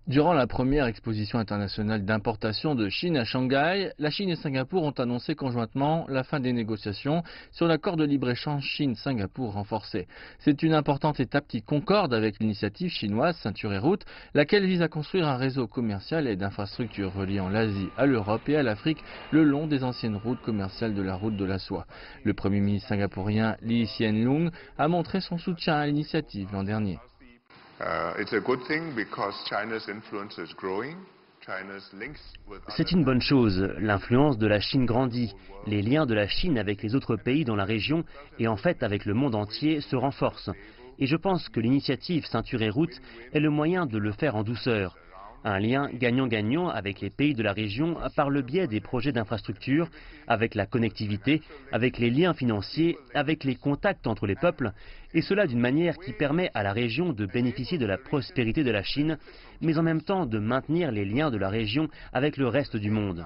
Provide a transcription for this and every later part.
Durant la première exposition internationale d'importation de Chine à Shanghai, la Chine et Singapour ont annoncé conjointement la fin des négociations sur l'accord de libre-échange Chine-Singapour renforcé. C'est une importante étape qui concorde avec l'initiative chinoise Ceinture et Route, laquelle vise à construire un réseau commercial et d'infrastructures reliant l'Asie à l'Europe et à l'Afrique le long des anciennes routes commerciales de la route de la soie. Le Premier ministre singapourien Lee Hsien Loong a montré son soutien à l'initiative l'an dernier. C'est une bonne chose. L'influence de la Chine grandit. Les liens de la Chine avec les autres pays dans la région et en fait avec le monde entier se renforcent. Et je pense que l'initiative Ceinture et Route est le moyen de le faire en douceur. Un lien gagnant-gagnant avec les pays de la région par le biais des projets d'infrastructure, avec la connectivité, avec les liens financiers, avec les contacts entre les peuples, et cela d'une manière qui permet à la région de bénéficier de la prospérité de la Chine, mais en même temps de maintenir les liens de la région avec le reste du monde.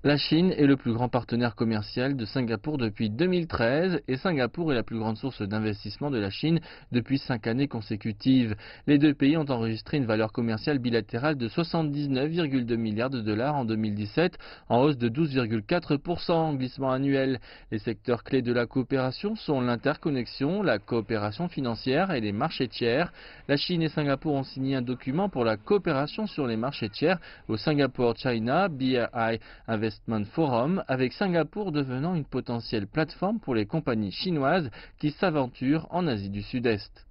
La Chine est le plus grand partenaire commercial de Singapour depuis 2013 et Singapour est la plus grande source d'investissement de la Chine depuis 5 années consécutives. Les deux pays ont enregistré une valeur commerciale bilatérale de 79,2 milliards de dollars en 2017, en hausse de 12,4% en glissement annuel. Les secteurs clés de la coopération sont l'interconnexion, la coopération financière et les marchés tiers. La Chine et Singapour ont signé un document pour la coopération sur les marchés tiers au Singapore China BRI Investment Forum, avec Singapour devenant une potentielle plateforme pour les compagnies chinoises qui s'aventurent en Asie du Sud-Est.